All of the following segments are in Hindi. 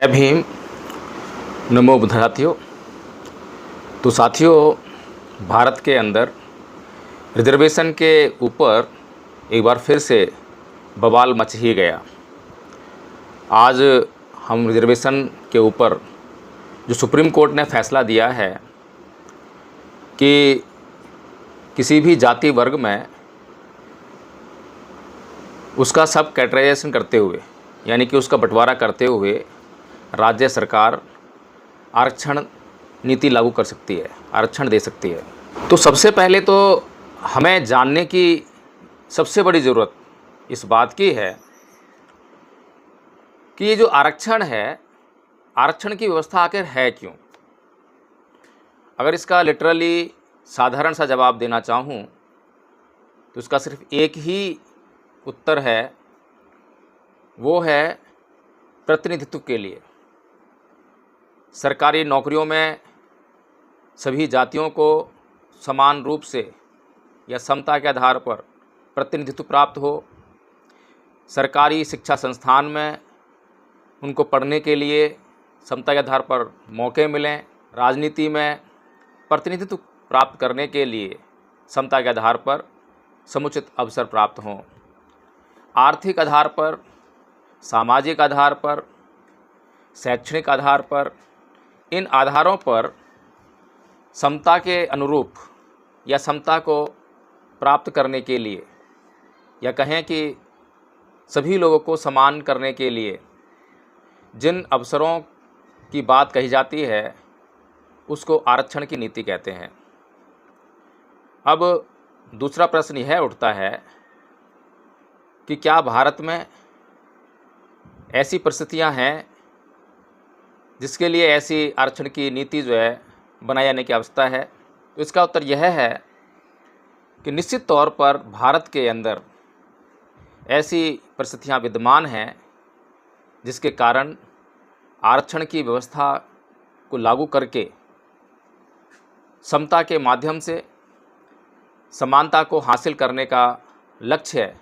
जय भीम। नमो बुद्ध साथियों। तो साथियों, भारत के अंदर रिजर्वेशन के ऊपर एक बार फिर से बवाल मच ही गया। आज हम रिजर्वेशन के ऊपर जो सुप्रीम कोर्ट ने फैसला दिया है कि किसी भी जाति वर्ग में उसका सब कैटेगराइजेशन करते हुए, यानी कि उसका बंटवारा करते हुए राज्य सरकार आरक्षण नीति लागू कर सकती है, आरक्षण दे सकती है। तो सबसे पहले तो हमें जानने की सबसे बड़ी ज़रूरत इस बात की है कि ये जो आरक्षण है, आरक्षण की व्यवस्था आखिर है क्यों। अगर इसका लिटरली साधारण सा जवाब देना चाहूँ तो इसका सिर्फ एक ही उत्तर है, वो है प्रतिनिधित्व के लिए। सरकारी नौकरियों में सभी जातियों को समान रूप से या समता के आधार पर प्रतिनिधित्व प्राप्त हो। सरकारी शिक्षा संस्थान में उनको पढ़ने के लिए समता के आधार पर मौके मिलें। राजनीति में प्रतिनिधित्व प्राप्त करने के लिए समता के आधार पर समुचित अवसर प्राप्त हों। आर्थिक आधार पर, सामाजिक आधार पर, शैक्षणिक आधार पर, इन आधारों पर समता के अनुरूप या समता को प्राप्त करने के लिए, या कहें कि सभी लोगों को समान करने के लिए जिन अवसरों की बात कही जाती है उसको आरक्षण की नीति कहते हैं। अब दूसरा प्रश्न यह उठता है कि क्या भारत में ऐसी परिस्थितियां हैं जिसके लिए ऐसी आरक्षण की नीति जो है बनाए जाने की आवश्यकता है। तो इसका उत्तर यह है कि निश्चित तौर पर भारत के अंदर ऐसी परिस्थितियां विद्यमान हैं जिसके कारण आरक्षण की व्यवस्था को लागू करके समता के माध्यम से समानता को हासिल करने का लक्ष्य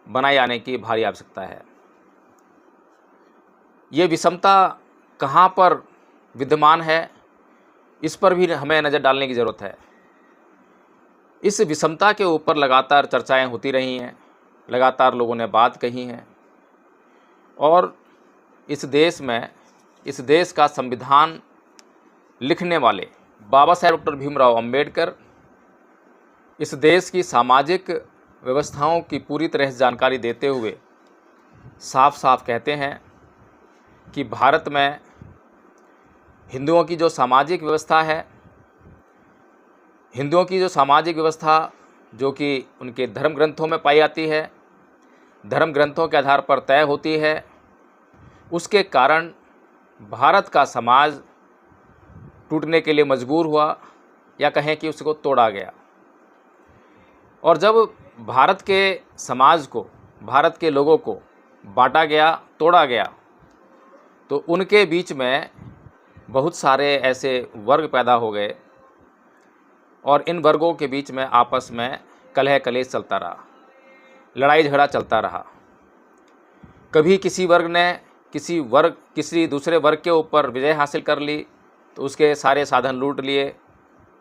बनाए जाने की भारी आवश्यकता है। ये विषमता कहाँ पर विद्यमान है, इस पर भी हमें नज़र डालने की ज़रूरत है। इस विषमता के ऊपर लगातार चर्चाएं होती रही हैं, लगातार लोगों ने बात कही हैं, और इस देश में, इस देश का संविधान लिखने वाले बाबा साहेब डॉक्टर भीमराव अंबेडकर इस देश की सामाजिक व्यवस्थाओं की पूरी तरह से जानकारी देते हुए साफ साफ कहते हैं कि भारत में हिंदुओं की जो सामाजिक व्यवस्था है, हिंदुओं की जो सामाजिक व्यवस्था जो कि उनके धर्म ग्रंथों में पाई जाती है, धर्म ग्रंथों के आधार पर तय होती है, उसके कारण भारत का समाज टूटने के लिए मजबूर हुआ, या कहें कि उसको तोड़ा गया। और जब भारत के समाज को, भारत के लोगों को बांटा गया, तोड़ा गया, तो उनके बीच में बहुत सारे ऐसे वर्ग पैदा हो गए, और इन वर्गों के बीच में आपस में कलह कलेश चलता रहा, लड़ाई झगड़ा चलता रहा। कभी किसी वर्ग ने किसी दूसरे वर्ग के ऊपर विजय हासिल कर ली तो उसके सारे साधन लूट लिए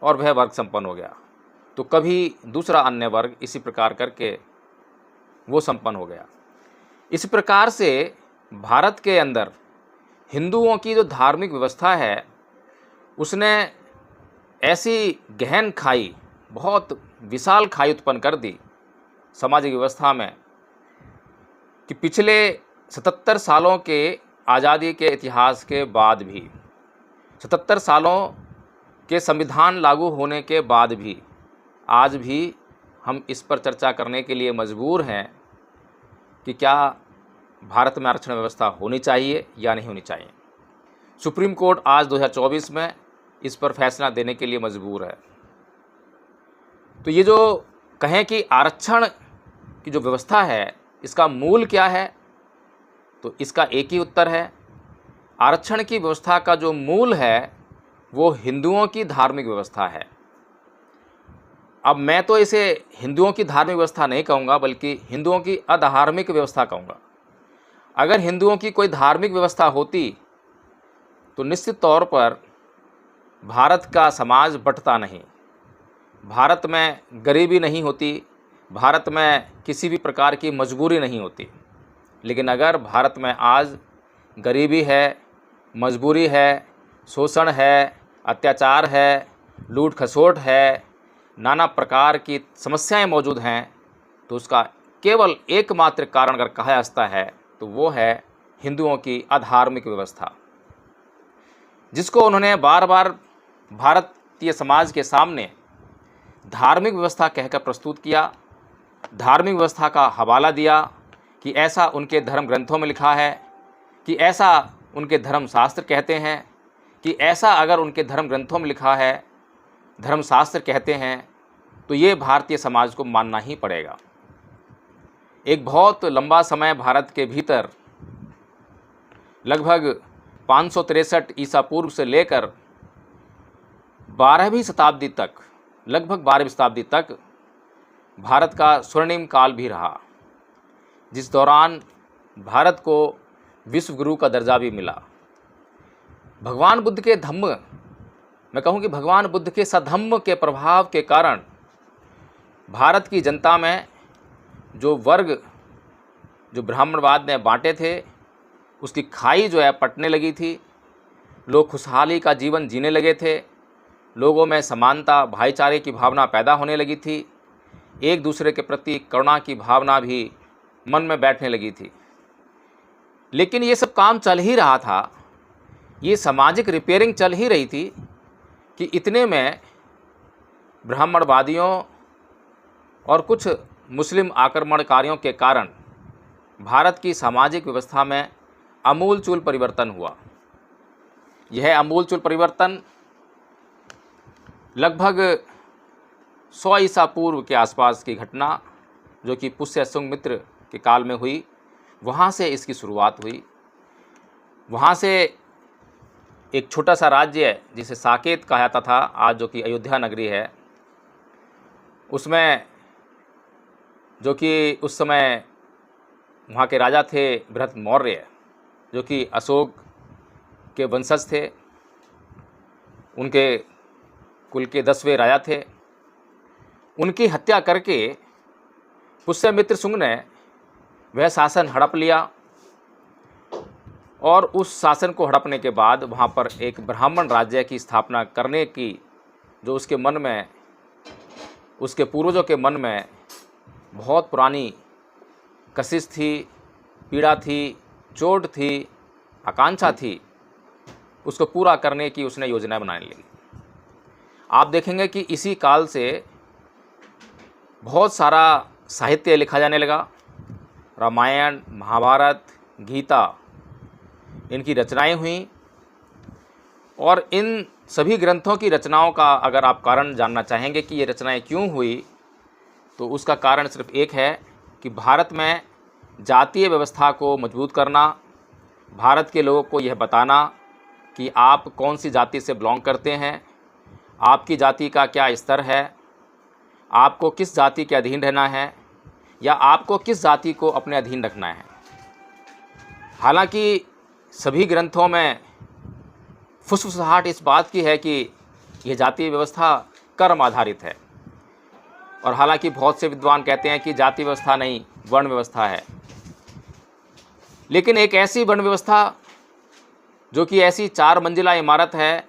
और वह वर्ग संपन्न हो गया, तो कभी दूसरा अन्य वर्ग इसी प्रकार करके वो संपन्न हो गया। इस प्रकार से भारत के अंदर हिंदुओं की जो धार्मिक व्यवस्था है उसने ऐसी गहन खाई, बहुत विशाल खाई उत्पन्न कर दी सामाजिक व्यवस्था में कि पिछले 77 सालों के आज़ादी के इतिहास के बाद भी, 77 सालों के संविधान लागू होने के बाद भी, आज भी हम इस पर चर्चा करने के लिए मजबूर हैं कि क्या भारत में आरक्षण व्यवस्था होनी चाहिए या नहीं होनी चाहिए। सुप्रीम कोर्ट आज 2024 में इस पर फैसला देने के लिए मजबूर है। तो ये जो कहें कि आरक्षण की जो व्यवस्था है इसका मूल क्या है, तो इसका एक ही उत्तर है, आरक्षण की व्यवस्था का जो मूल है वो हिंदुओं की धार्मिक व्यवस्था है। अब मैं तो इसे हिंदुओं की धार्मिक व्यवस्था नहीं कहूँगा, बल्कि हिंदुओं की अधार्मिक व्यवस्था कहूँगा। अगर हिंदुओं की कोई धार्मिक व्यवस्था होती तो निश्चित तौर पर भारत का समाज बंटता नहीं, भारत में गरीबी नहीं होती, भारत में किसी भी प्रकार की मजबूरी नहीं होती। लेकिन अगर भारत में आज गरीबी है, मजबूरी है, शोषण है, अत्याचार है, लूट खसोट है, नाना प्रकार की समस्याएं मौजूद हैं, तो उसका केवल एकमात्र कारण अगर कहा जा सकता है तो वो है हिंदुओं की अधार्मिक व्यवस्था, जिसको उन्होंने बार बार भारतीय समाज के सामने धार्मिक व्यवस्था कहकर प्रस्तुत किया, धार्मिक व्यवस्था का हवाला दिया कि ऐसा उनके धर्म ग्रंथों में लिखा है, कि ऐसा उनके धर्मशास्त्र कहते हैं, कि ऐसा अगर उनके धर्म ग्रंथों में लिखा है, धर्मशास्त्र कहते हैं, तो ये भारतीय समाज को मानना ही पड़ेगा। एक बहुत लंबा समय भारत के भीतर लगभग 563 ईसा पूर्व से लेकर 12वीं शताब्दी तक, लगभग 12वीं शताब्दी तक भारत का स्वर्णिम काल भी रहा, जिस दौरान भारत को विश्व गुरु का दर्जा भी मिला। भगवान बुद्ध के धम्म, मैं कहूँ कि भगवान बुद्ध के सधम्म के प्रभाव के कारण भारत की जनता में जो वर्ग, जो ब्राह्मणवाद ने बांटे थे, उसकी खाई जो है पटने लगी थी। लोग खुशहाली का जीवन जीने लगे थे, लोगों में समानता, भाईचारे की भावना पैदा होने लगी थी, एक दूसरे के प्रति करुणा की भावना भी मन में बैठने लगी थी। लेकिन ये सब काम चल ही रहा था, ये सामाजिक रिपेयरिंग चल ही रही थी कि इतने में ब्राह्मणवादियों और कुछ मुस्लिम आक्रमणकारियों के कारण भारत की सामाजिक व्यवस्था में आमूलचूल परिवर्तन हुआ। यह आमूलचूल परिवर्तन लगभग 100 ईसा पूर्व के आसपास की घटना, जो कि पुष्य सुंगमित्र के काल में हुई, वहाँ से इसकी शुरुआत हुई। वहाँ से एक छोटा सा राज्य जिसे साकेत कहा जाता था, आज जो कि अयोध्या नगरी है, उसमें जो कि उस समय वहाँ के राजा थे बृहत मौर्य, जो कि अशोक के वंशज थे, उनके कुल के 10वें राजा थे। उनकी हत्या करके पुष्यमित्र शुंग ने वह शासन हड़प लिया, और उस शासन को हड़पने के बाद वहाँ पर एक ब्राह्मण राज्य की स्थापना करने की जो उसके मन में, उसके पूर्वजों के मन में बहुत पुरानी कशिश थी, पीड़ा थी, चोट थी, आकांक्षा थी, उसको पूरा करने की उसने योजना बनाने लगी। आप देखेंगे कि इसी काल से बहुत सारा साहित्य लिखा जाने लगा। रामायण, महाभारत, गीता, इनकी रचनाएं हुई, और इन सभी ग्रंथों की रचनाओं का अगर आप कारण जानना चाहेंगे कि ये रचनाएं क्यों हुई, तो उसका कारण सिर्फ एक है कि भारत में जातीय व्यवस्था को मजबूत करना, भारत के लोगों को यह बताना कि आप कौन सी जाति से बिलोंग करते हैं, आपकी जाति का क्या स्तर है, आपको किस जाति के अधीन रहना है, या आपको किस जाति को अपने अधीन रखना है। हालांकि सभी ग्रंथों में फुसफुसाहट इस बात की है कि यह जातीय व्यवस्था कर्म आधारित है, और हालांकि बहुत से विद्वान कहते हैं कि जाति व्यवस्था नहीं, वर्ण व्यवस्था है। लेकिन एक ऐसी वर्ण व्यवस्था जो कि ऐसी 4 मंजिला इमारत है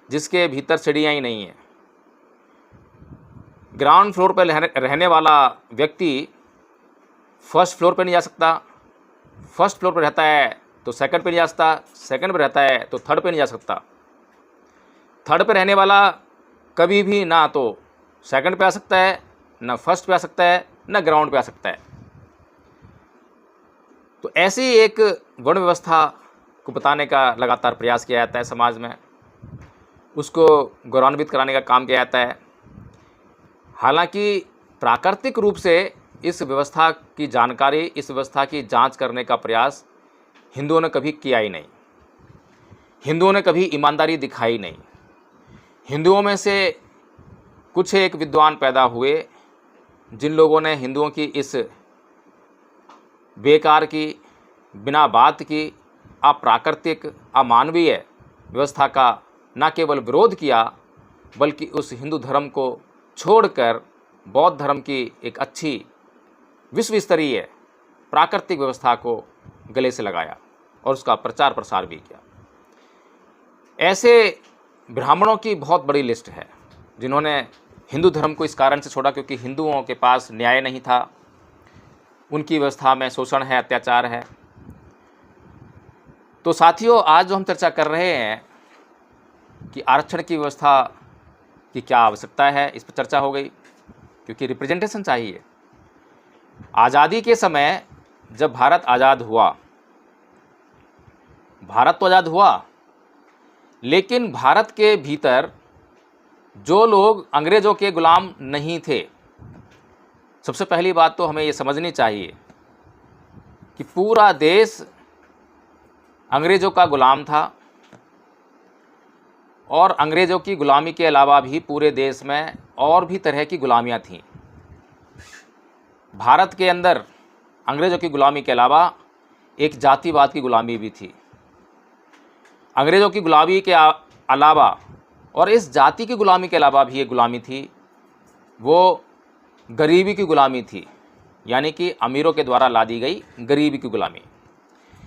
जिसके भीतर सीढ़ियाँ ही नहीं है, ग्राउंड फ्लोर पर रहने वाला व्यक्ति फर्स्ट फ्लोर पर नहीं जा सकता, फर्स्ट फ्लोर पर रहता है तो सेकंड पे नहीं जा सकता, सेकंड पे रहता है तो थर्ड पे नहीं जा सकता, थर्ड पे रहने वाला कभी भी ना तो सेकंड पे आ सकता है, ना फर्स्ट पे आ सकता है, ना ग्राउंड पे आ सकता है। तो ऐसी एक वर्ण व्यवस्था को बताने का लगातार प्रयास किया जाता है समाज में, उसको गौरवान्वित कराने का काम किया जाता है। हालांकि प्राकृतिक रूप से इस व्यवस्था की जानकारी, इस व्यवस्था की जांच करने का प्रयास हिंदुओं ने कभी किया ही नहीं, हिंदुओं ने कभी ईमानदारी दिखाई नहीं। हिंदुओं में से कुछ एक विद्वान पैदा हुए जिन लोगों ने हिंदुओं की इस बेकार की, बिना बात की, अप्राकृतिक, अमानवीय व्यवस्था का न केवल विरोध किया बल्कि उस हिंदू धर्म को छोड़कर बौद्ध धर्म की एक अच्छी विश्व स्तरीय प्राकृतिक व्यवस्था को गले से लगाया और उसका प्रचार प्रसार भी किया। ऐसे ब्राह्मणों की बहुत बड़ी लिस्ट है जिन्होंने हिंदू धर्म को इस कारण से छोड़ा क्योंकि हिंदुओं के पास न्याय नहीं था, उनकी व्यवस्था में शोषण है, अत्याचार है। तो साथियों, आज जो हम चर्चा कर रहे हैं कि आरक्षण की व्यवस्था की क्या आवश्यकता है, इस पर चर्चा हो गई क्योंकि रिप्रेजेंटेशन चाहिए। आज़ादी के समय जब भारत आज़ाद हुआ, भारत तो आज़ाद हुआ, लेकिन भारत के भीतर जो लोग अंग्रेज़ों के गुलाम नहीं थे, सबसे पहली बात तो हमें ये समझनी चाहिए कि पूरा देश अंग्रेज़ों का गुलाम था और अंग्रेज़ों की गुलामी के अलावा भी पूरे देश में और भी तरह की गुलामियाँ थीं। भारत के अंदर अंग्रेज़ों की गुलामी के अलावा एक जातिवाद की गुलामी भी थी। अंग्रेज़ों की गुलामी के अलावा और इस जाति की गुलामी के अलावा भी एक गुलामी थी, वो गरीबी की गुलामी थी, यानी कि अमीरों के द्वारा ला दी गई गरीबी की गुलामी।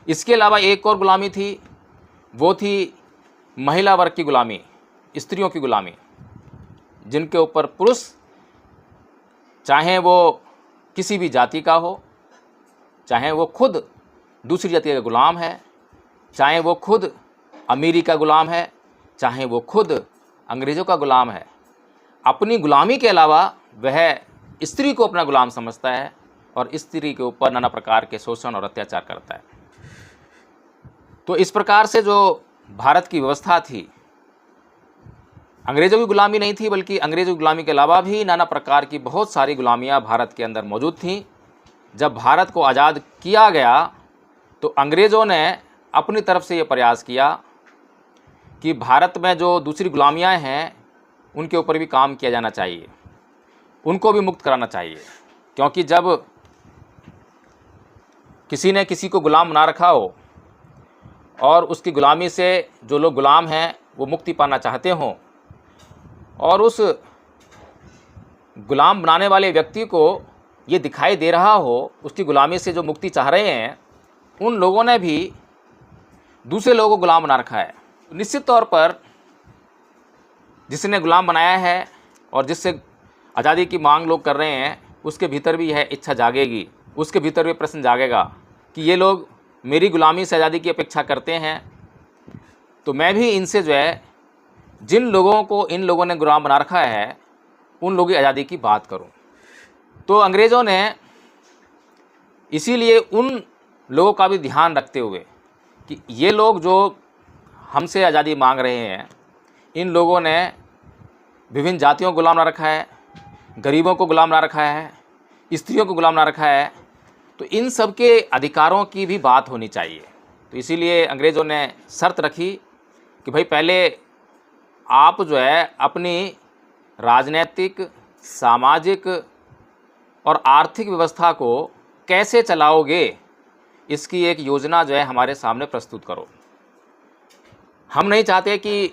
इसके अलावा एक और गुलामी थी, वो थी महिला वर्ग की गुलामी, स्त्रियों की गुलामी, जिनके ऊपर पुरुष चाहे वो किसी भी जाति का हो, चाहे वो खुद दूसरी जाति का गुलाम है, चाहे वो खुद अमीरी का गुलाम है, चाहे वो खुद अंग्रेज़ों का गुलाम है, अपनी गुलामी के अलावा वह स्त्री को अपना गुलाम समझता है और स्त्री के ऊपर नाना प्रकार के शोषण और अत्याचार करता है। तो इस प्रकार से जो भारत की व्यवस्था थी, अंग्रेज़ों की गुलामी नहीं थी बल्कि अंग्रेज़ों की गुलामी के अलावा भी नाना प्रकार की बहुत सारी गुलामियाँ भारत के अंदर मौजूद थीं। जब भारत को आज़ाद किया गया तो अंग्रेज़ों ने अपनी तरफ से ये प्रयास किया कि भारत में जो दूसरी गुलामियाँ हैं उनके ऊपर भी काम किया जाना चाहिए, उनको भी मुक्त कराना चाहिए, क्योंकि जब किसी ने किसी को गुलाम बना रखा हो और उसकी गुलामी से जो लोग गुलाम हैं वो मुक्ति पाना चाहते हों और उस गुलाम बनाने वाले व्यक्ति को ये दिखाई दे रहा हो उसकी गुलामी से जो मुक्ति चाह रहे हैं, उन लोगों ने भी दूसरे लोगों को गुलाम बना रखा है। निश्चित तौर पर जिसने गुलाम बनाया है और जिससे आज़ादी की मांग लोग कर रहे हैं, उसके भीतर भी यह इच्छा जागेगी, उसके भीतर भी प्रश्न जागेगा कि ये लोग मेरी गुलामी से आज़ादी की अपेक्षा करते हैं, तो मैं भी इनसे जो है जिन लोगों को इन लोगों ने गुलाम बना रखा है उन लोगों की आज़ादी की बात करूं। तो अंग्रेज़ों ने इसीलिए उन लोगों का भी ध्यान रखते हुए कि ये लोग जो हमसे आज़ादी मांग रहे हैं, इन लोगों ने विभिन्न जातियों को गुलाम बना रखा है, गरीबों को गुलाम बना रखा है, स्त्रियों को गुलाम बना रखा है, तो इन सब के अधिकारों की भी बात होनी चाहिए। तो इसीलिए अंग्रेज़ों ने शर्त रखी कि भाई पहले आप जो है अपनी राजनीतिक, सामाजिक और आर्थिक व्यवस्था को कैसे चलाओगे, इसकी एक योजना जो है हमारे सामने प्रस्तुत करो। हम नहीं चाहते कि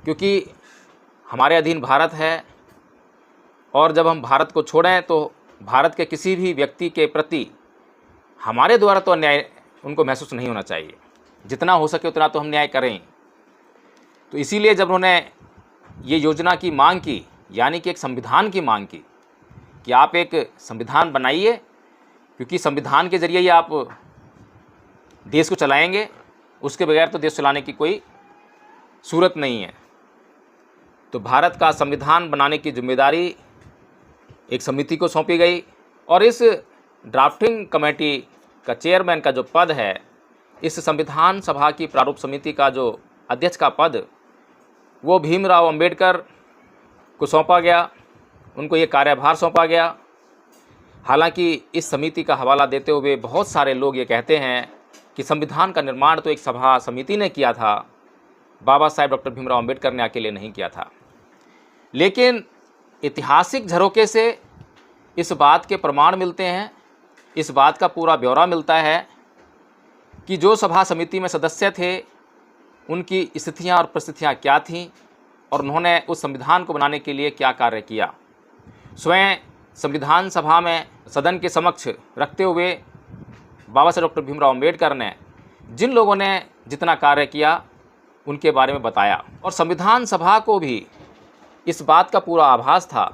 क्योंकि हमारे अधीन भारत है और जब हम भारत को छोड़ें तो भारत के किसी भी व्यक्ति के प्रति हमारे द्वारा तो अन्याय उनको महसूस नहीं होना चाहिए। जितना हो सके उतना तो हम न्याय करें। तो इसीलिए जब उन्होंने ये योजना की मांग की, यानी कि एक संविधान की मांग की कि आप एक संविधान बनाइए, क्योंकि संविधान के ज़रिए ही आप देश को चलाएंगे, उसके बगैर तो देश चलाने की कोई सूरत नहीं है। तो भारत का संविधान बनाने की जिम्मेदारी एक समिति को सौंपी गई और इस ड्राफ्टिंग कमेटी का चेयरमैन का जो पद है, इस संविधान सभा की प्रारूप समिति का जो अध्यक्ष का पद, वो भीमराव अंबेडकर को सौंपा गया, उनको ये कार्यभार सौंपा गया। हालांकि इस समिति का हवाला देते हुए बहुत सारे लोग ये कहते हैं कि संविधान का निर्माण तो एक सभा समिति ने किया था, बाबा साहेब डॉक्टर भीमराव अंबेडकर ने अकेले नहीं किया था। लेकिन ऐतिहासिक झरोके से इस बात के प्रमाण मिलते हैं, इस बात का पूरा ब्यौरा मिलता है कि जो सभा समिति में सदस्य थे उनकी स्थितियाँ और परिस्थितियाँ क्या थीं और उन्होंने उस संविधान को बनाने के लिए क्या कार्य किया। स्वयं संविधान सभा में सदन के समक्ष रखते हुए बाबा साहब डॉक्टर भीमराव अम्बेडकर ने जिन लोगों ने जितना कार्य किया उनके बारे में बताया, और संविधान सभा को भी इस बात का पूरा आभास था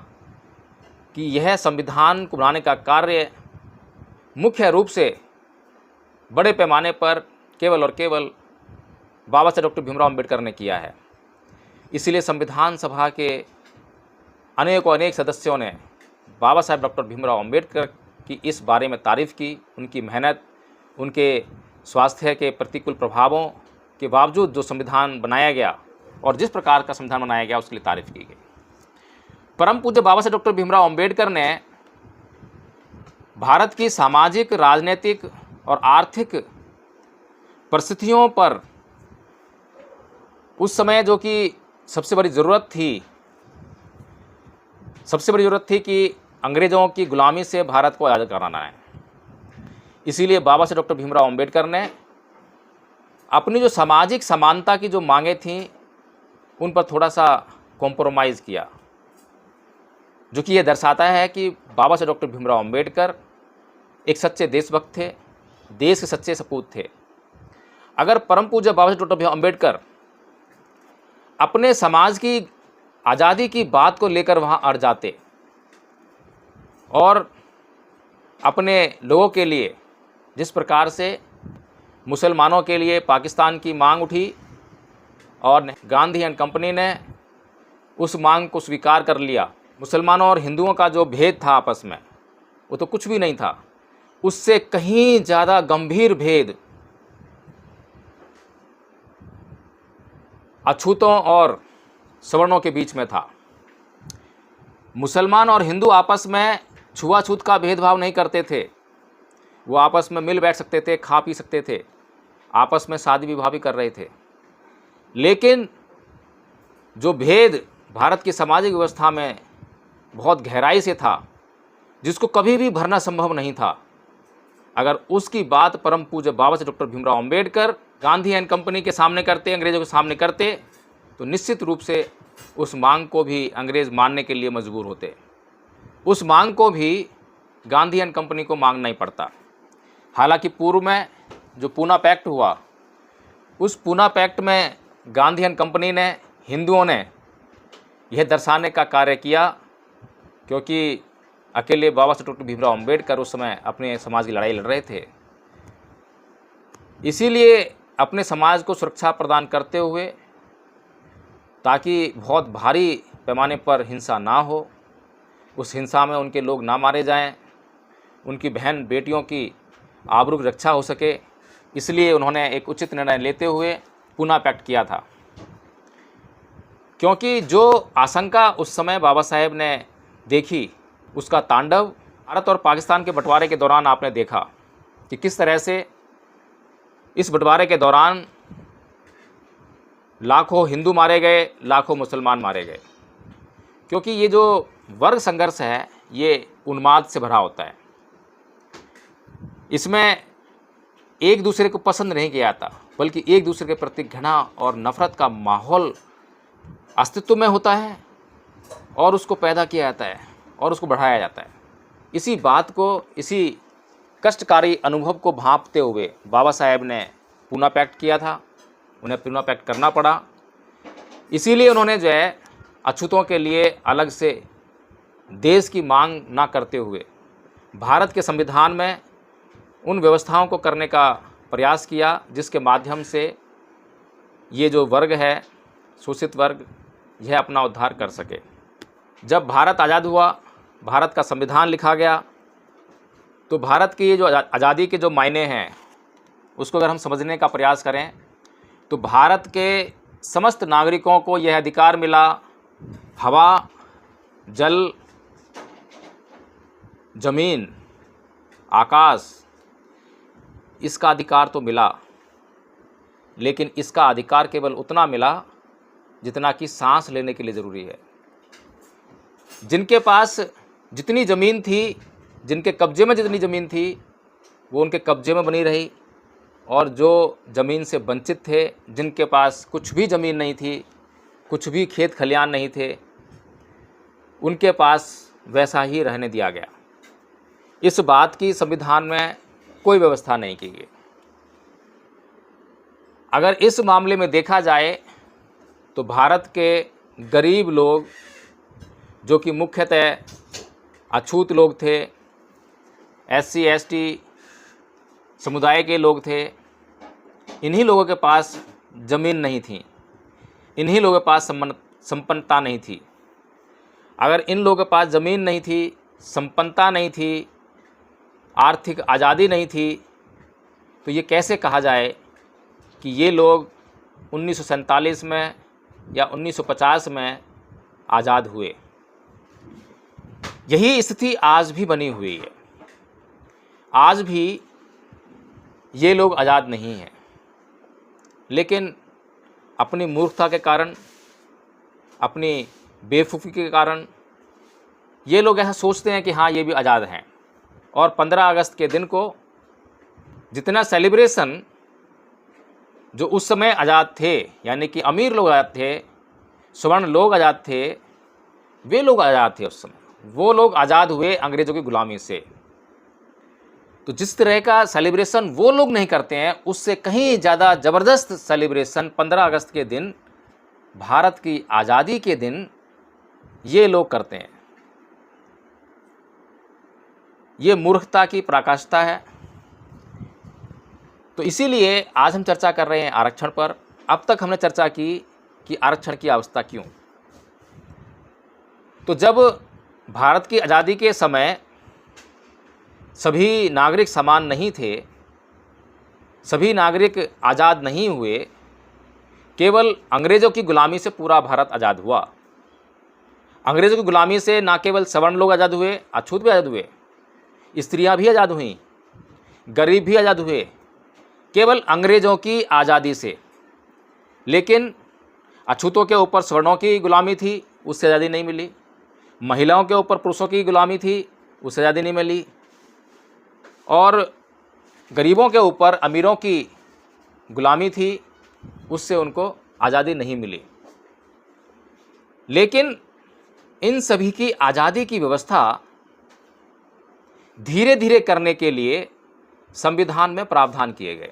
कि यह संविधान को बनाने का कार्य मुख्य रूप से बड़े पैमाने पर केवल और केवल बाबा साहब डॉक्टर भीमराव अम्बेडकर ने किया है। इसीलिए संविधान सभा के अनेक सदस्यों ने बाबा साहब डॉक्टर भीमराव अम्बेडकर की इस बारे में तारीफ़ की। उनकी मेहनत, उनके स्वास्थ्य के प्रतिकूल प्रभावों के बावजूद जो संविधान बनाया गया और जिस प्रकार का संविधान बनाया गया उसके लिए तारीफ़ की गई। परम पूज्य बाबा साहब डॉक्टर भीमराव अम्बेडकर ने भारत की सामाजिक, राजनीतिक और आर्थिक परिस्थितियों पर उस समय जो कि सबसे बड़ी ज़रूरत थी कि अंग्रेज़ों की गुलामी से भारत को आज़ाद कराना है। इसीलिए बाबा साहब डॉक्टर भीमराव अम्बेडकर ने अपनी जो सामाजिक समानता की जो मांगें थीं उन पर थोड़ा सा कॉम्प्रोमाइज़ किया, जो कि ये दर्शाता है कि बाबा साहब डॉक्टर भीमराव अम्बेडकर एक सच्चे देशभक्त थे, देश के सच्चे सपूत थे। अगर परम पूज्य बाबा साहब डॉक्टर भीमराव अम्बेडकर अपने समाज की आज़ादी की बात को लेकर वहाँ अड़ जाते और अपने लोगों के लिए जिस प्रकार से मुसलमानों के लिए पाकिस्तान की मांग उठी और गांधी एंड कंपनी ने उस मांग को स्वीकार कर लिया, मुसलमानों और हिंदुओं का जो भेद था आपस में वो तो कुछ भी नहीं था, उससे कहीं ज़्यादा गंभीर भेद अछूतों और सवर्णों के बीच में था। मुसलमान और हिंदू आपस में छुआछूत का भेदभाव नहीं करते थे, वो आपस में मिल बैठ सकते थे, खा पी सकते थे, आपस में शादी विवाह भी कर रहे थे। लेकिन जो भेद भारत की सामाजिक व्यवस्था में बहुत गहराई से था, जिसको कभी भी भरना संभव नहीं था, अगर उसकी बात परम पूज्य बाबा साहब doctor Bhimrao Ambedkar Gandhi and company के सामने करते, अंग्रेज़ों के सामने करते, तो निश्चित रूप से उस मांग को भी अंग्रेज़ मानने के लिए मजबूर होते। उस मांग को भी गांधी एंड कंपनी को मांगना ही पड़ता। हालांकि पूर्व में जो पूना पैक्ट हुआ, उस पूना पैक्ट में गांधी एंड कंपनी ने, हिंदुओं ने यह दर्शाने का कार्य किया, क्योंकि अकेले बाबा साहब डॉक्टर भीमराव अम्बेडकर उस समय अपने समाज की लड़ाई लड़ रहे थे। इसीलिए अपने समाज को सुरक्षा प्रदान करते हुए, ताकि बहुत भारी पैमाने पर हिंसा ना हो, उस हिंसा में उनके लोग ना मारे जाएं, उनकी बहन बेटियों की आबरू की रक्षा हो सके, इसलिए उन्होंने एक उचित निर्णय लेते हुए पूना पैक्ट किया था। क्योंकि जो आशंका उस समय बाबा साहेब ने देखी, उसका तांडव भारत और पाकिस्तान के बंटवारे के दौरान आपने देखा कि किस तरह से इस बंटवारे के दौरान लाखों हिंदू मारे गए, लाखों मुसलमान मारे गए। क्योंकि ये जो वर्ग संघर्ष है ये उन्माद से भरा होता है, इसमें एक दूसरे को पसंद नहीं किया जाता, बल्कि एक दूसरे के प्रति घृणा और नफ़रत का माहौल अस्तित्व में होता है और उसको पैदा किया जाता है और उसको बढ़ाया जाता है। इसी बात को, इसी कष्टकारी अनुभव को भांपते हुए बाबा साहेब ने पूना पैक्ट किया था, उन्हें पूना पैक्ट करना पड़ा। इसीलिए उन्होंने जो है अछूतों के लिए अलग से देश की मांग ना करते हुए भारत के संविधान में उन व्यवस्थाओं को करने का प्रयास किया जिसके माध्यम से ये जो वर्ग है, शोषित वर्ग, यह अपना उद्धार कर सके। जब भारत आज़ाद हुआ, भारत का संविधान लिखा गया, तो भारत की ये जो आज़ादी के जो मायने हैं उसको अगर हम समझने का प्रयास करें तो भारत के समस्त नागरिकों को यह अधिकार मिला, हवा, जल, ज़मीन, आकाश, इसका अधिकार तो मिला, लेकिन इसका अधिकार केवल उतना मिला जितना कि सांस लेने के लिए ज़रूरी है। जिनके पास जितनी ज़मीन थी, जिनके कब्जे में जितनी ज़मीन थी, वो उनके कब्जे में बनी रही, और जो ज़मीन से वंचित थे, जिनके पास कुछ भी ज़मीन नहीं थी, कुछ भी खेत खलियान नहीं थे, उनके पास वैसा ही रहने दिया गया। इस बात की संविधान में कोई व्यवस्था नहीं की गई। अगर इस मामले में देखा जाए तो भारत के गरीब लोग, जो कि मुख्यतः अछूत लोग थे, SC ST समुदाय के लोग थे, इन्हीं लोगों के पास ज़मीन नहीं थी, इन्हीं लोगों के पास संपन्नता नहीं थी। अगर इन लोगों के पास ज़मीन नहीं थी, संपन्नता नहीं थी, आर्थिक आज़ादी नहीं थी, तो ये कैसे कहा जाए कि ये लोग 1947 में या 1950 में आज़ाद हुए। यही स्थिति आज भी बनी हुई है। आज भी ये लोग आज़ाद नहीं हैं, लेकिन अपनी मूर्खता के कारण, अपनी बेवकूफ़ी के कारण ये लोग ऐसा सोचते हैं कि हाँ, ये भी आज़ाद हैं। और 15 अगस्त के दिन को जितना सेलिब्रेशन जो उस समय आज़ाद थे, यानी कि अमीर लोग आज़ाद थे, स्वर्ण लोग आज़ाद थे, वे लोग आज़ाद थे उस समय। वो लोग आज़ाद हुए अंग्रेज़ों की गुलामी से। तो जिस तरह का सेलिब्रेशन वो लोग नहीं करते हैं, उससे कहीं ज़्यादा ज़बरदस्त सेलिब्रेशन 15 अगस्त के दिन, भारत की आज़ादी के दिन ये लोग करते हैं। ये मूर्खता की पराकाष्ठा है। तो इसीलिए आज हम चर्चा कर रहे हैं आरक्षण पर। अब तक हमने चर्चा की कि आरक्षण की आवश्यकता क्यों। तो जब भारत की आज़ादी के समय सभी नागरिक समान नहीं थे, सभी नागरिक आज़ाद नहीं हुए, केवल अंग्रेज़ों की गुलामी से पूरा भारत आज़ाद हुआ। अंग्रेज़ों की गुलामी से ना केवल सवर्ण लोग आज़ाद हुए, अछूत भी आज़ाद हुए, स्त्रियां भी आज़ाद हुईं, गरीब भी आज़ाद हुए, केवल अंग्रेज़ों की आज़ादी से। लेकिन अछूतों के ऊपर सवर्णों की गुलामी थी, उससे आज़ादी नहीं मिली। महिलाओं के ऊपर पुरुषों की गुलामी थी, उससे आज़ादी नहीं मिली। और गरीबों के ऊपर अमीरों की गुलामी थी, उससे उनको आज़ादी नहीं मिली। लेकिन इन सभी की आज़ादी की व्यवस्था धीरे धीरे करने के लिए संविधान में प्रावधान किए गए।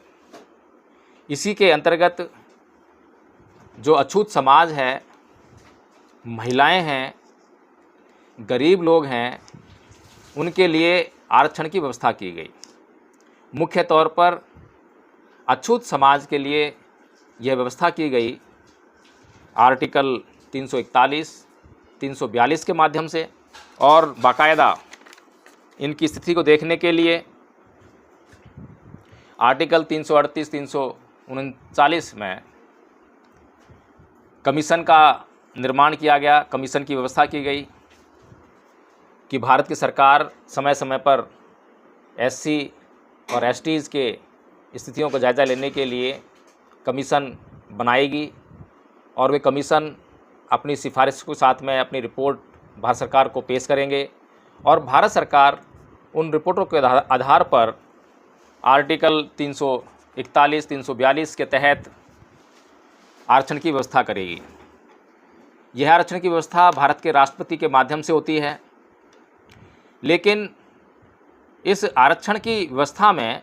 इसी के अंतर्गत जो अछूत समाज है, महिलाएं हैं, गरीब लोग हैं, उनके लिए आरक्षण की व्यवस्था की गई। मुख्य तौर पर अछूत समाज के लिए यह व्यवस्था की गई आर्टिकल 341, 342 के माध्यम से। और बाकायदा इनकी स्थिति को देखने के लिए आर्टिकल 338, 339 में कमीशन का निर्माण किया गया, कमीशन की व्यवस्था की गई कि भारत की सरकार समय समय पर SC और STs के स्थितियों को जायज़ा लेने के लिए कमीशन बनाएगी, और वे कमीशन अपनी सिफारिश के साथ में अपनी रिपोर्ट भारत सरकार को पेश करेंगे, और भारत सरकार उन रिपोर्टों के आधार पर आर्टिकल 341, 342 के तहत आरक्षण की व्यवस्था करेगी। यह आरक्षण की व्यवस्था भारत के राष्ट्रपति के माध्यम से होती है। लेकिन इस आरक्षण की व्यवस्था में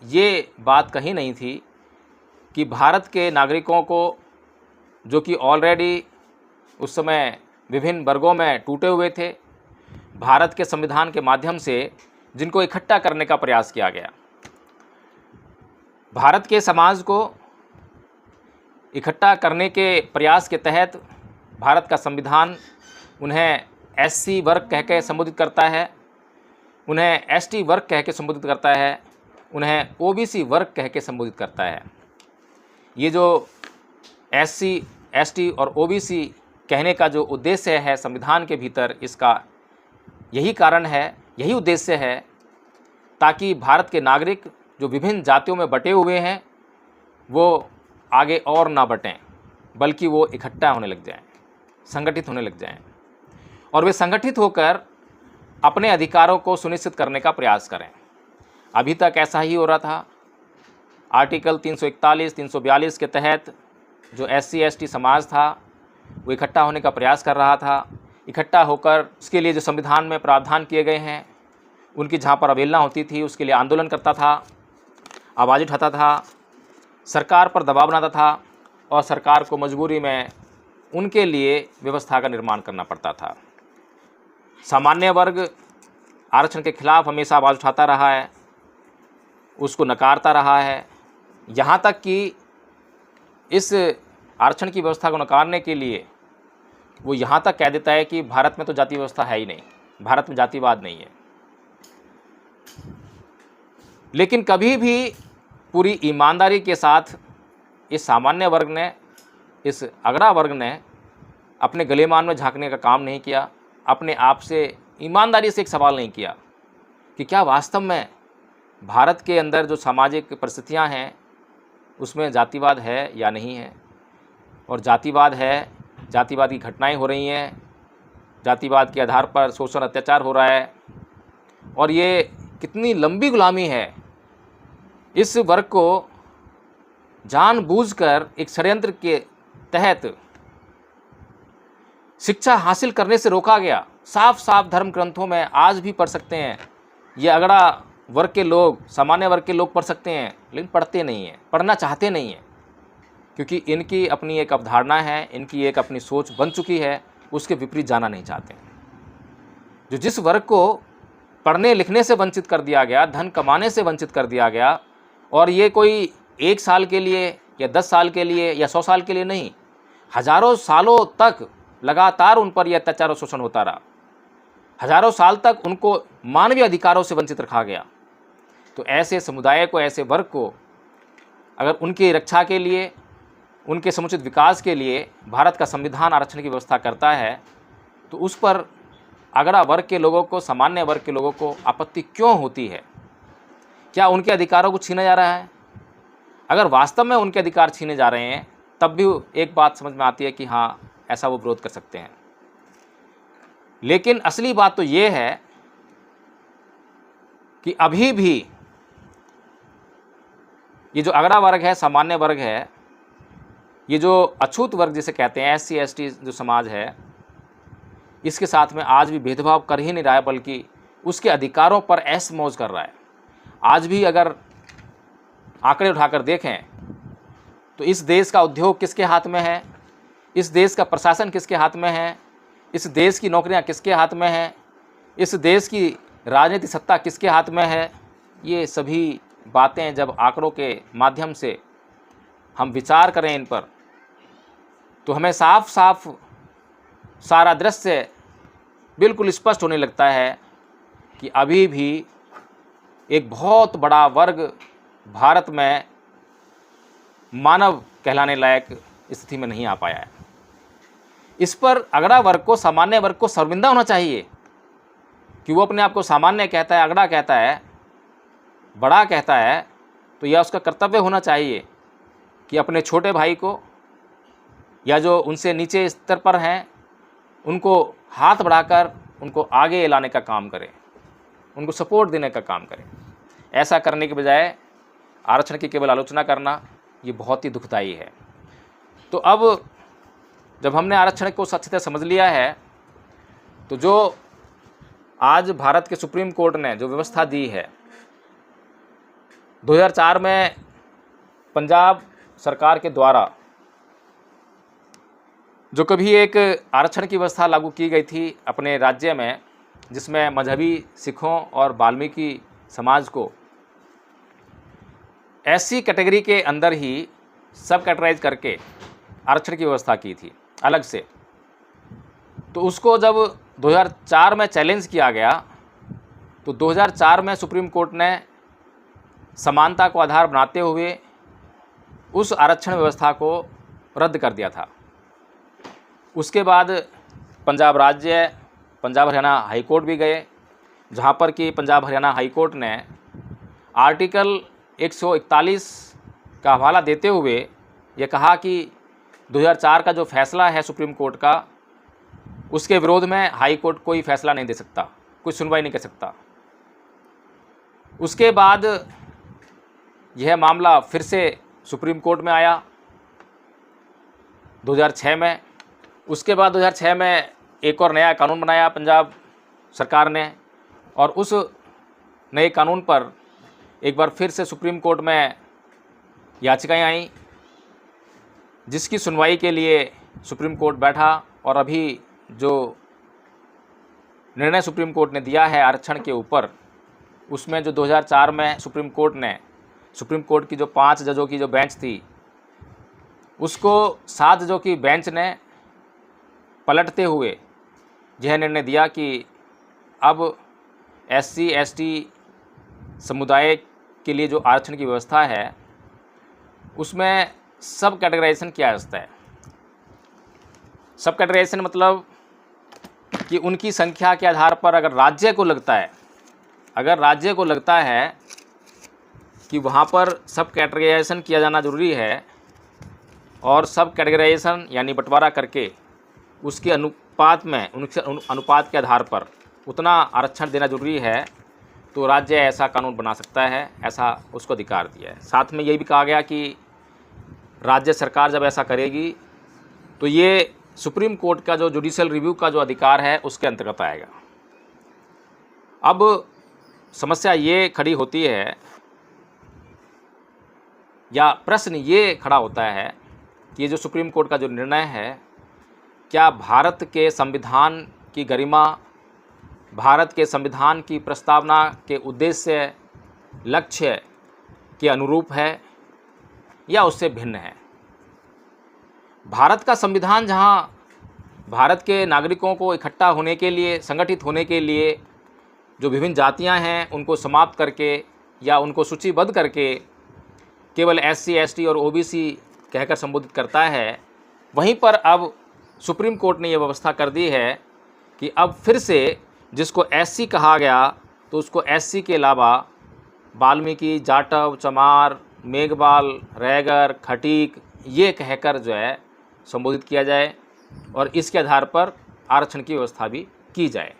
ये बात कही नहीं थी कि भारत के नागरिकों को, जो कि ऑलरेडी उस समय विभिन्न वर्गों में टूटे हुए थे, भारत के संविधान के माध्यम से जिनको इकट्ठा करने का प्रयास किया गया, भारत के समाज को इकट्ठा करने के प्रयास के तहत भारत का संविधान उन्हें SC वर्ग कह के संबोधित करता है, उन्हें ST वर्ग कह के संबोधित करता है, उन्हें OBC वर्ग कह के संबोधित करता है। ये जो SC, ST और OBC कहने का जो उद्देश्य है संविधान के भीतर, इसका यही कारण है, यही उद्देश्य है, ताकि भारत के नागरिक जो विभिन्न जातियों में बटे हुए हैं वो आगे और ना बटें, बल्कि वो इकट्ठा होने लग जाएं, संगठित होने लग जाएं, और वे संगठित होकर अपने अधिकारों को सुनिश्चित करने का प्रयास करें। अभी तक ऐसा ही हो रहा था। आर्टिकल 341, 342 के तहत जो SC/ST समाज था वो इकट्ठा होने का प्रयास कर रहा था। इकट्ठा होकर उसके लिए जो संविधान में प्रावधान किए गए हैं उनकी जहाँ पर अवहेलना होती थी उसके लिए आंदोलन करता था, आवाज़ उठाता था, सरकार पर दबाव बनाता था और सरकार को मजबूरी में उनके लिए व्यवस्था का निर्माण करना पड़ता था। सामान्य वर्ग आरक्षण के खिलाफ हमेशा आवाज़ उठाता रहा है, उसको नकारता रहा है, यहाँ तक कि इस आरक्षण की व्यवस्था को नकारने के लिए वो यहाँ तक कह देता है कि भारत में तो जाति व्यवस्था है ही नहीं, भारत में जातिवाद नहीं है। लेकिन कभी भी पूरी ईमानदारी के साथ इस सामान्य वर्ग ने, इस अगड़ा वर्ग ने अपने गलेमान में झांकने का काम नहीं किया, अपने आप से ईमानदारी से एक सवाल नहीं किया कि क्या वास्तव में भारत के अंदर जो सामाजिक परिस्थितियां हैं उसमें जातिवाद है या नहीं है। और जातिवाद है, जातिवाद की घटनाएं हो रही हैं, जातिवाद के आधार पर शोषण अत्याचार हो रहा है और ये कितनी लंबी गुलामी है। इस वर्ग को जानबूझकर एक षड्यंत्र के तहत शिक्षा हासिल करने से रोका गया। साफ साफ धर्म ग्रंथों में आज भी पढ़ सकते हैं, ये अगड़ा वर्ग के लोग, सामान्य वर्ग के लोग पढ़ सकते हैं, लेकिन पढ़ते नहीं हैं, पढ़ना चाहते नहीं हैं, क्योंकि इनकी अपनी एक अवधारणा है, इनकी एक अपनी सोच बन चुकी है, उसके विपरीत जाना नहीं चाहते। जो जिस वर्ग को पढ़ने लिखने से वंचित कर दिया गया, धन कमाने से वंचित कर दिया गया, और ये कोई 1 साल के लिए या 10 साल के लिए या 100 साल के लिए नहीं, हजारों सालों तक लगातार उन पर यह अत्याचार और शोषण होता रहा। हजारों साल तक उनको मानवीय अधिकारों से वंचित रखा गया। तो ऐसे समुदाय को, ऐसे वर्ग को अगर उनकी रक्षा के लिए, उनके समुचित विकास के लिए भारत का संविधान आरक्षण की व्यवस्था करता है, तो उस पर अगड़ा वर्ग के लोगों को, सामान्य वर्ग के लोगों को आपत्ति क्यों होती है? क्या उनके अधिकारों को छीना जा रहा है? अगर वास्तव में उनके अधिकार छीने जा रहे हैं तब भी एक बात समझ में आती है कि हाँ, ऐसा वो विरोध कर सकते हैं। लेकिन असली बात तो ये है कि अभी भी ये जो अगड़ा वर्ग है, सामान्य वर्ग है, ये जो अछूत वर्ग जिसे कहते हैं, SC/ST जो समाज है, इसके साथ में आज भी भेदभाव कर ही नहीं रहा है, बल्कि उसके अधिकारों पर ऐश मौज कर रहा है। आज भी अगर आंकड़े उठाकर देखें तो इस देश का उद्योग किसके हाथ में है, इस देश का प्रशासन किसके हाथ में है, इस देश की नौकरियां किसके हाथ में हैं, इस देश की राजनीतिक सत्ता किसके हाथ में है। ये सभी बातें जब आंकड़ों के माध्यम से हम विचार करें इन पर, तो हमें साफ साफ सारा दृश्य बिल्कुल स्पष्ट होने लगता है कि अभी भी एक बहुत बड़ा वर्ग भारत में मानव कहलाने लायक स्थिति में नहीं आ पाया है। इस पर अगड़ा वर्ग को, सामान्य वर्ग को शर्मिंदा होना चाहिए कि वो अपने आप को सामान्य कहता है, अगड़ा कहता है, बड़ा कहता है, तो यह उसका कर्तव्य होना चाहिए कि अपने छोटे भाई को या जो उनसे नीचे स्तर पर हैं उनको हाथ बढ़ाकर उनको आगे लाने का काम करे, उनको सपोर्ट देने का काम करे। ऐसा करने के बजाय आरक्षण की केवल आलोचना करना, ये बहुत ही दुखदायी है। तो अब जब हमने आरक्षण को अच्छी तरह समझ लिया है, तो जो आज भारत के सुप्रीम कोर्ट ने जो व्यवस्था दी है, 2004 में पंजाब सरकार के द्वारा जो कभी एक आरक्षण की व्यवस्था लागू की गई थी अपने राज्य में, जिसमें मजहबी सिखों और वाल्मीकि समाज को ऐसी कैटेगरी के अंदर ही सब कैटेगराइज करके आरक्षण की व्यवस्था की थी अलग से, तो उसको जब 2004 में चैलेंज किया गया, तो 2004 में सुप्रीम कोर्ट ने समानता को आधार बनाते हुए उस आरक्षण व्यवस्था को रद्द कर दिया था। उसके बाद पंजाब राज्य, पंजाब हरियाणा हाई कोर्ट भी गए, जहाँ पर कि पंजाब हरियाणा हाई कोर्ट ने आर्टिकल 141 का हवाला देते हुए ये कहा कि 2004 का जो फैसला है सुप्रीम कोर्ट का, उसके विरोध में हाई कोर्ट कोई फैसला नहीं दे सकता, कोई सुनवाई नहीं कर सकता। उसके बाद यह मामला फिर से सुप्रीम कोर्ट में आया 2006 में। उसके बाद 2006 में एक और नया कानून बनाया पंजाब सरकार ने, और उस नए कानून पर एक बार फिर से सुप्रीम कोर्ट में याचिकाएं आईं, जिसकी सुनवाई के लिए सुप्रीम कोर्ट बैठा। और अभी जो निर्णय सुप्रीम कोर्ट ने दिया है आरक्षण के ऊपर, उसमें जो 2004 में सुप्रीम कोर्ट की जो 5 जजों की जो बेंच थी, उसको 7 जजों की बेंच ने पलटते हुए यह निर्णय दिया कि अब SC ST समुदाय के लिए जो आरक्षण की व्यवस्था है उसमें सब कैटेगराइजेशन किया जाता है। सब कैटेगराइजेशन मतलब कि उनकी संख्या के आधार पर अगर राज्य को लगता है कि वहाँ पर सब कैटेगराइजेशन किया जाना ज़रूरी है, और सब कैटेगराइजेशन यानी बंटवारा करके उसके अनुपात के आधार पर उतना आरक्षण देना ज़रूरी है, तो राज्य ऐसा कानून बना सकता है, ऐसा उसको अधिकार दिया है। साथ में ये भी कहा गया कि राज्य सरकार जब ऐसा करेगी तो ये सुप्रीम कोर्ट का जो जुडिशियल रिव्यू का जो अधिकार है उसके अंतर्गत आएगा। अब समस्या ये खड़ी होती है, या प्रश्न ये खड़ा होता है कि ये जो सुप्रीम कोर्ट का जो निर्णय है, क्या भारत के संविधान की गरिमा, भारत के संविधान की प्रस्तावना के उद्देश्य, लक्ष्य के अनुरूप है या उससे भिन्न है। भारत का संविधान जहां भारत के नागरिकों को इकट्ठा होने के लिए, संगठित होने के लिए जो विभिन्न जातियां हैं उनको समाप्त करके या उनको सूचीबद्ध करके केवल SC ST और OBC कहकर संबोधित करता है, वहीं पर अब सुप्रीम कोर्ट ने यह व्यवस्था कर दी है कि अब फिर से जिसको SC कहा गया तो उसको SC के अलावा वाल्मीकि, जाटव, चमार, मेघवाल, रैगर, खटीक ये कहकर जो है संबोधित किया जाए, और इसके आधार पर आरक्षण की व्यवस्था भी की जाए।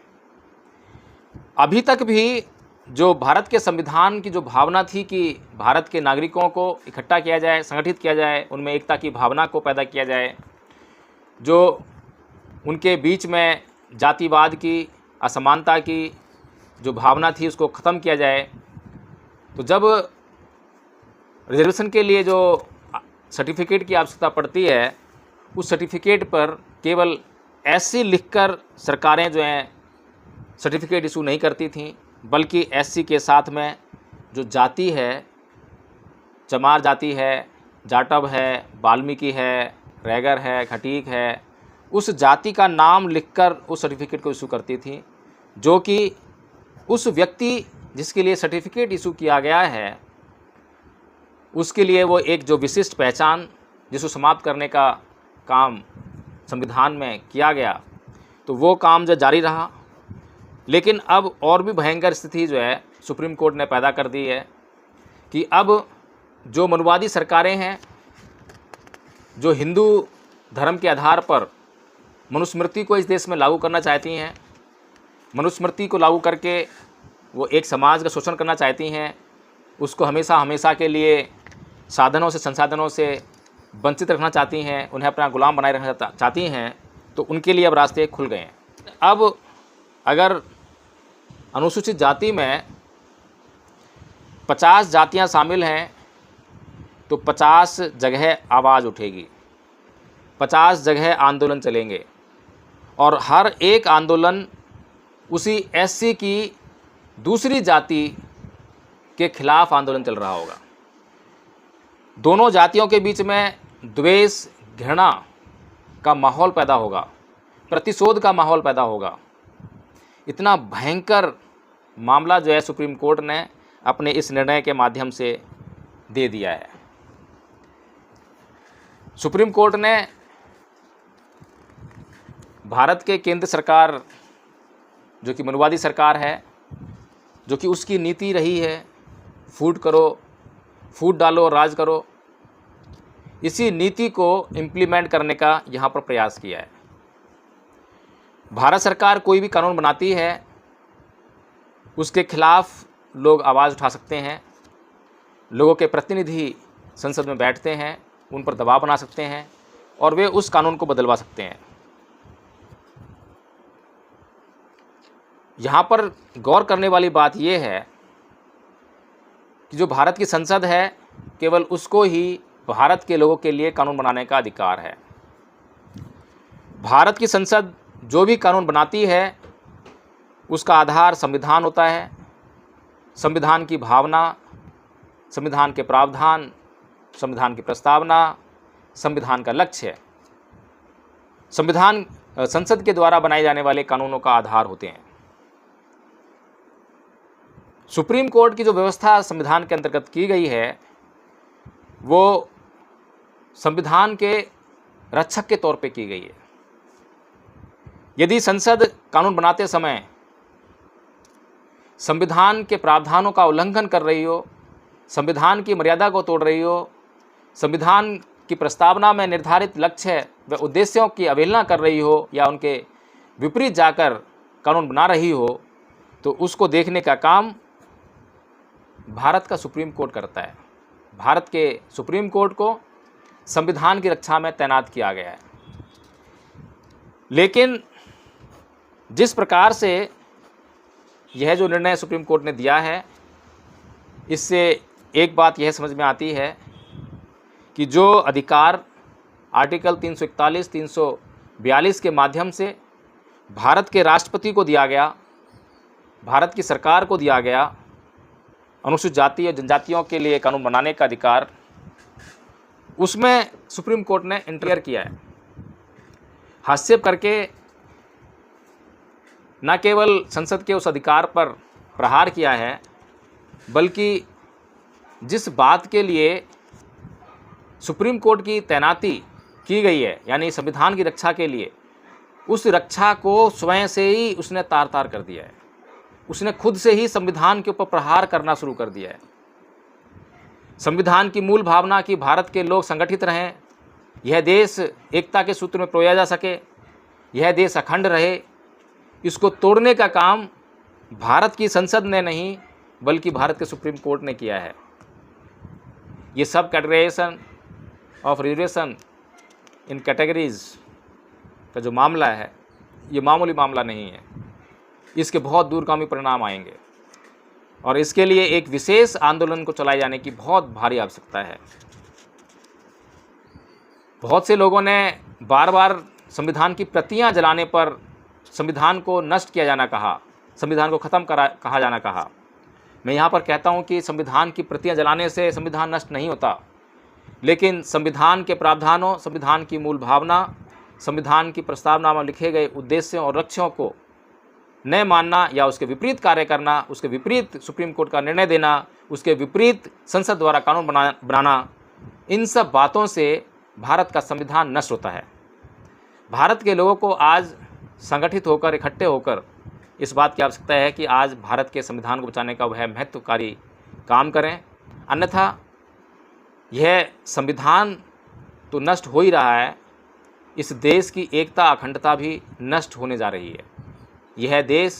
अभी तक भी जो भारत के संविधान की जो भावना थी कि भारत के नागरिकों को इकट्ठा किया जाए, संगठित किया जाए, उनमें एकता की भावना को पैदा किया जाए, जो उनके बीच में जातिवाद की, असमानता की जो भावना थी उसको ख़त्म किया जाए, तो जब रिजर्वेशन के लिए जो सर्टिफिकेट की आवश्यकता पड़ती है, उस सर्टिफिकेट पर केवल SC लिखकर सरकारें जो हैं सर्टिफिकेट इशू नहीं करती थीं, बल्कि SC के साथ में जो जाति है, चमार जाति है, जाटव है, वाल्मीकि है, रैगर है, खटीक है, उस जाति का नाम लिखकर उस सर्टिफिकेट को इशू करती थी, जो कि उस व्यक्ति जिसके लिए सर्टिफिकेट इशू किया गया है उसके लिए वो एक जो विशिष्ट पहचान जिसको समाप्त करने का काम संविधान में किया गया, तो वो काम जो जारी रहा। लेकिन अब और भी भयंकर स्थिति जो है सुप्रीम कोर्ट ने पैदा कर दी है कि अब जो मनुवादी सरकारें हैं, जो हिंदू धर्म के आधार पर मनुस्मृति को इस देश में लागू करना चाहती हैं, मनुस्मृति को लागू करके वो एक समाज का शोषण करना चाहती हैं, उसको हमेशा के लिए साधनों से, संसाधनों से वंचित रखना चाहती हैं, उन्हें अपना गुलाम बनाए रखना चाहती हैं, तो उनके लिए अब रास्ते खुल गए हैं। अब अगर अनुसूचित जाति में 50 जातियां शामिल हैं तो 50 जगह आवाज़ उठेगी, 50 जगह आंदोलन चलेंगे, और हर एक आंदोलन उसी SC की दूसरी जाति के खिलाफ आंदोलन चल रहा होगा। दोनों जातियों के बीच में द्वेष, घृणा का माहौल पैदा होगा, प्रतिशोध का माहौल पैदा होगा। इतना भयंकर मामला जो है सुप्रीम कोर्ट ने अपने इस निर्णय के माध्यम से दे दिया है। सुप्रीम कोर्ट ने भारत के केंद्र सरकार जो कि मनुवादी सरकार है, जो कि उसकी नीति रही है फूट डालो और राज करो, इसी नीति को इम्प्लीमेंट करने का यहाँ पर प्रयास किया है। भारत सरकार कोई भी कानून बनाती है उसके खिलाफ लोग आवाज़ उठा सकते हैं, लोगों के प्रतिनिधि संसद में बैठते हैं, उन पर दबाव बना सकते हैं और वे उस कानून को बदलवा सकते हैं। यहाँ पर गौर करने वाली बात यह है कि जो भारत की संसद है, केवल उसको ही भारत के लोगों के लिए कानून बनाने का अधिकार है। भारत की संसद जो भी कानून बनाती है उसका आधार संविधान होता है। संविधान की भावना, संविधान के प्रावधान, संविधान की प्रस्तावना, संविधान का लक्ष्य, संविधान संसद के द्वारा बनाए जाने वाले कानूनों का आधार होते हैं। सुप्रीम कोर्ट की जो व्यवस्था संविधान के अंतर्गत की गई है, वो संविधान के रक्षक के तौर पे की गई है। यदि संसद कानून बनाते समय संविधान के प्रावधानों का उल्लंघन कर रही हो, संविधान की मर्यादा को तोड़ रही हो, संविधान की प्रस्तावना में निर्धारित लक्ष्य व उद्देश्यों की अवहेलना कर रही हो या उनके विपरीत जाकर कानून बना रही हो, तो उसको देखने का काम भारत का सुप्रीम कोर्ट करता है। भारत के सुप्रीम कोर्ट को संविधान की रक्षा में तैनात किया गया है। लेकिन जिस प्रकार से यह जो निर्णय सुप्रीम कोर्ट ने दिया है, इससे एक बात यह समझ में आती है कि जो अधिकार आर्टिकल 341, 342 के माध्यम से भारत के राष्ट्रपति को दिया गया, भारत की सरकार को दिया गया, अनुसूचित जाति और जनजातियों के लिए कानून बनाने का अधिकार, उसमें सुप्रीम कोर्ट ने इंटरफेयर किया है। हस्तक्षेप करके न केवल संसद के उस अधिकार पर प्रहार किया है, बल्कि जिस बात के लिए सुप्रीम कोर्ट की तैनाती की गई है, यानी संविधान की रक्षा के लिए, उस रक्षा को स्वयं से ही उसने तार तार कर दिया है। उसने खुद से ही संविधान के ऊपर प्रहार करना शुरू कर दिया है। संविधान की मूल भावना कि भारत के लोग संगठित रहें, यह देश एकता के सूत्र में पिरोया जा सके, यह देश अखंड रहे, इसको तोड़ने का काम भारत की संसद ने नहीं बल्कि भारत के सुप्रीम कोर्ट ने किया है। ये सब categorisation of reservation in categories का जो मामला है, ये मामूली मामला नहीं है। इसके बहुत दूरगामी परिणाम आएंगे और इसके लिए एक विशेष आंदोलन को चलाए जाने की बहुत भारी आवश्यकता है। बहुत से लोगों ने बार बार संविधान की प्रतियां जलाने पर संविधान को नष्ट किया जाना कहा, संविधान को ख़त्म कहा जाना कहा। मैं यहाँ पर कहता हूँ कि संविधान की प्रतियां जलाने से संविधान नष्ट नहीं होता, लेकिन संविधान के प्रावधानों, संविधान की मूल भावना, संविधान की प्रस्तावना में लिखे गए उद्देश्यों और लक्ष्यों को न मानना या उसके विपरीत कार्य करना, उसके विपरीत सुप्रीम कोर्ट का निर्णय देना, उसके विपरीत संसद द्वारा कानून बनाना, इन सब बातों से भारत का संविधान नष्ट होता है। भारत के लोगों को आज संगठित होकर, इकट्ठे होकर इस बात की आवश्यकता है कि आज भारत के संविधान को बचाने का वह महत्वकारी काम करें। अन्यथा यह संविधान तो नष्ट हो ही रहा है, इस देश की एकता, अखंडता भी नष्ट होने जा रही है। यह देश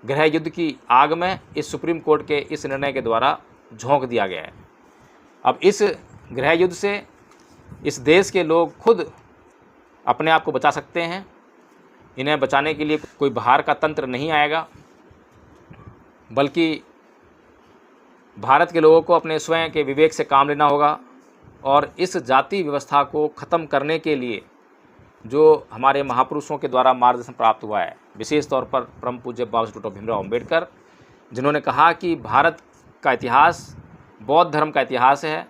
गृह युद्ध की आग में इस सुप्रीम कोर्ट के इस निर्णय के द्वारा झोंक दिया गया है। अब इस गृह युद्ध से इस देश के लोग खुद अपने आप को बचा सकते हैं। इन्हें बचाने के लिए कोई बाहर का तंत्र नहीं आएगा, बल्कि भारत के लोगों को अपने स्वयं के विवेक से काम लेना होगा और इस जाति व्यवस्था को ख़त्म करने के लिए जो हमारे महापुरुषों के द्वारा मार्गदर्शन प्राप्त हुआ है, विशेष तौर पर परम पूज्य बाबा डॉक्टर भीमराव अम्बेडकर, जिन्होंने कहा कि भारत का इतिहास बौद्ध धर्म का इतिहास है,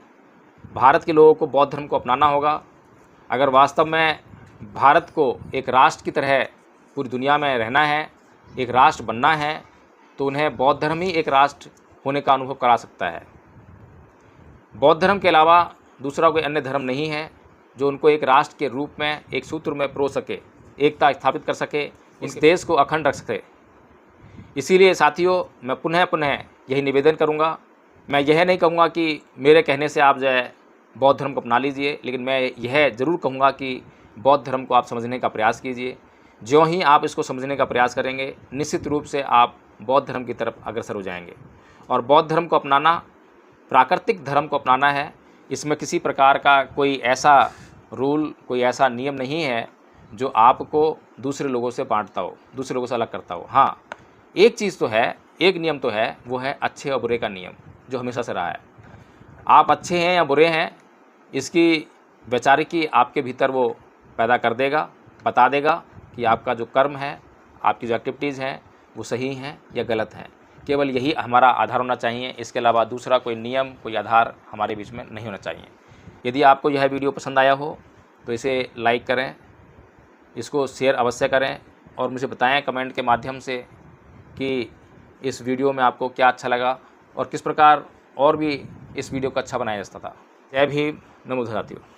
भारत के लोगों को बौद्ध धर्म को अपनाना होगा। अगर वास्तव में भारत को एक राष्ट्र की तरह पूरी दुनिया में रहना है, एक राष्ट्र बनना है, तो उन्हें बौद्ध धर्म ही एक राष्ट्र होने का अनुभव करा सकता है। बौद्ध धर्म के अलावा दूसरा कोई अन्य धर्म नहीं है जो उनको एक राष्ट्र के रूप में, एक सूत्र में पिरो सके, एकता स्थापित कर सके, इस देश को अखंड रख सके। इसीलिए साथियों, मैं पुनः यही निवेदन करूंगा। मैं यह नहीं कहूँगा कि मेरे कहने से आप जो है बौद्ध धर्म को अपना लीजिए, लेकिन मैं यह ज़रूर कहूँगा कि बौद्ध धर्म को आप समझने का प्रयास कीजिए। ज्यों ही आप इसको समझने का प्रयास करेंगे, निश्चित रूप से आप बौद्ध धर्म की तरफ अग्रसर हो जाएंगे। और बौद्ध धर्म को अपनाना प्राकृतिक धर्म को अपनाना है। इसमें किसी प्रकार का कोई ऐसा रूल, कोई ऐसा नियम नहीं है जो आपको दूसरे लोगों से बांटता हो, दूसरे लोगों से अलग करता हो। हाँ, एक चीज़ तो है, एक नियम तो है, वो है अच्छे और बुरे का नियम, जो हमेशा से रहा है। आप अच्छे हैं या बुरे हैं, इसकी वैचारिकी आपके भीतर वो पैदा कर देगा, बता देगा कि आपका जो कर्म है, आपकी जो एक्टिविटीज़ हैं वो सही हैं या गलत हैं। केवल यही हमारा आधार होना चाहिए, इसके अलावा दूसरा कोई नियम, कोई आधार हमारे बीच में नहीं होना चाहिए। यदि आपको यह वीडियो पसंद आया हो तो इसे लाइक करें, इसको शेयर अवश्य करें और मुझे बताएं कमेंट के माध्यम से कि इस वीडियो में आपको क्या अच्छा लगा और किस प्रकार और भी इस वीडियो को अच्छा बनाया जा सकता था। जय भीम, नमो बुद्धाय।